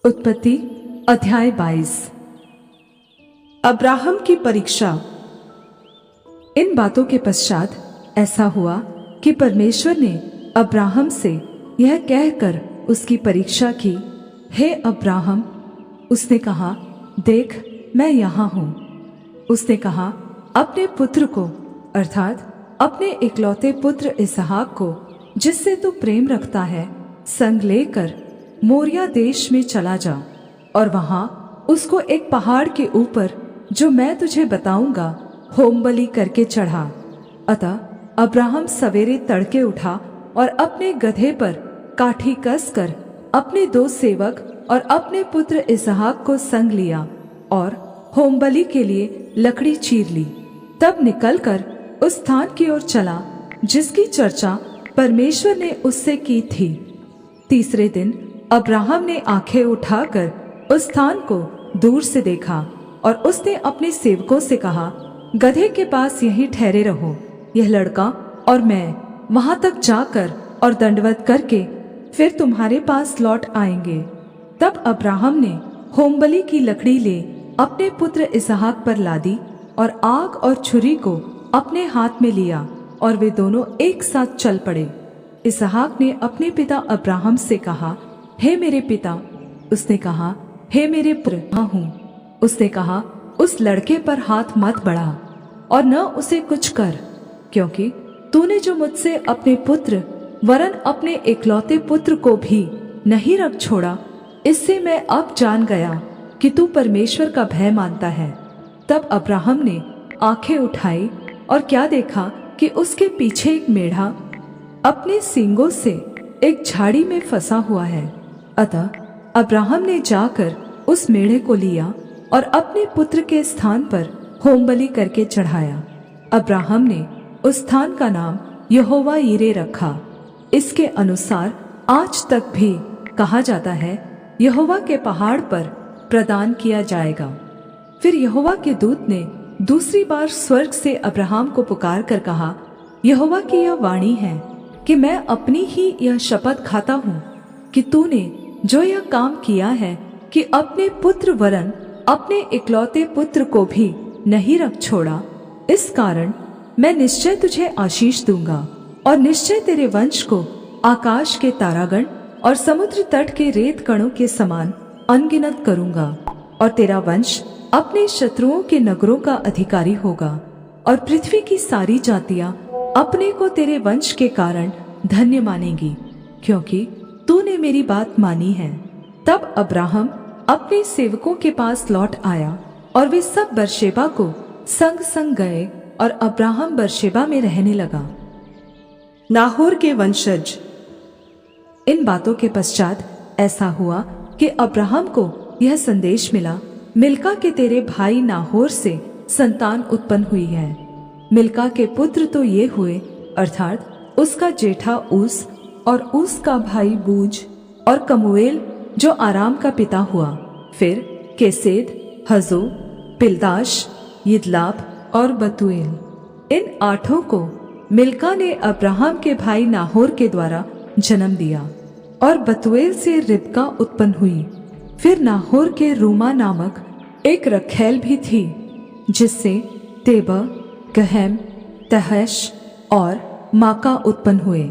उत्पत्ति अध्याय 22। अब्राहम की परीक्षा। इन बातों के पश्चात ऐसा हुआ कि परमेश्वर ने अब्राहम से यह कहकर उसकी परीक्षा की, हे अब्राहम। उसने कहा, देख मैं यहाँ हूँ। उसने कहा, अपने पुत्र को अर्थात अपने इकलौते पुत्र इसहाक को, जिससे तू प्रेम रखता है, संग लेकर मोरिया देश में चला जा और वहां उसको एक पहाड़ के ऊपर, जो मैं तुझे बताऊंगा, होम बलि करके चढ़ा। अतः अब्राहम सवेरे तड़के उठा और अपने गधे पर काठी कसकर अपने 2 सेवक और अपने पुत्र इसहाक को संग लिया और होम बलि के लिए लकड़ी चीर ली। तब निकलकर उस स्थान की ओर चला जिसकी चर्चा परमेश्वर ने उससे की थी। तीसरे दिन अब्राहम ने आंखें उठाकर उस स्थान को दूर से देखा और उसने अपने सेवकों से कहा, गधे के पास यहीं ठहरे रहो। यह लड़का और मैं वहां तक जाकर और दंडवत करके फिर तुम्हारे पास लौट आएंगे। तब अब्राहम ने होमबलि की लकड़ी ले अपने पुत्र इसहाक पर लादी और आग और छुरी को अपने हाथ में लिया और वे दोनों एक साथ चल पड़े। इसहाक ने अपने पिता अब्राहम से कहा, हे मेरे पिता। उसने कहा, हे मेरे पुत्र हूँ। उसने कहा, उस लड़के पर हाथ मत बढ़ा और न उसे कुछ कर, क्योंकि तूने जो मुझसे अपने पुत्र वरन अपने इकलौते पुत्र को भी नहीं रख छोड़ा, इससे मैं अब जान गया कि तू परमेश्वर का भय मानता है। तब अब्राहम ने आंखें उठाई और क्या देखा कि उसके पीछे एक मेढ़ा अपने सींगों से एक झाड़ी में फंसा हुआ है। अतः अब्राहम ने जाकर उस मेढ़े को लिया और अपने पुत्र के स्थान पर होमबलि करके चढ़ाया। अब्राहम ने उस स्थान का नाम यहोवा यिरे रखा। इसके अनुसार आज तक भी कहा जाता है, यहोवा के पहाड़ पर प्रदान किया जाएगा। फिर यहोवा के दूत ने दूसरी बार स्वर्ग से अब्राहम को पुकार कर कहा, यहोवा की यह वाणी है कि मैं अपनी ही यह शपथ खाता हूँ कि तूने जो यह काम किया है कि अपने पुत्र वरन अपने इकलौते पुत्र को भी नहीं रख छोड़ा, इस कारण मैं निश्चय तुझे आशीष दूंगा और निश्चय तेरे वंश को आकाश के तारागण और समुद्र तट के रेत कणों के समान अनगिनत करूंगा। और तेरा वंश अपने शत्रुओं के नगरों का अधिकारी होगा और पृथ्वी की सारी जातियां अपने को तेरे वंश के कारण धन्य मानेंगी, क्योंकि तूने मेरी बात मानी है। तब अब्राहम अपने सेवकों के पास लौट आया और वे सब बर्शेबा को संग संग गए और अब्राहम बर्शेबा में रहने लगा। नाहोर के वंशज। इन बातों के पश्चात ऐसा हुआ कि अब्राहम को यह संदेश मिला, मिल्का के तेरे भाई नाहोर से संतान उत्पन्न हुई है। मिल्का के पुत्र तो ये हुए, अर्थात उसका जेठा ऊस और ऊस का भाई बूज और कमुएल जो आराम का पिता हुआ। फिर केसेद, हजो, पिल्दाश, यिदलाब और बतूएल। इन 8 को मिल्का ने अब्राहम के भाई नाहोर के द्वारा जन्म दिया और बतूएल से रिबका उत्पन्न हुई। फिर नाहोर के रूमा नामक एक रखैल भी थी, जिससे तेबा, गहम, तहश और माका उत्पन्न हुए।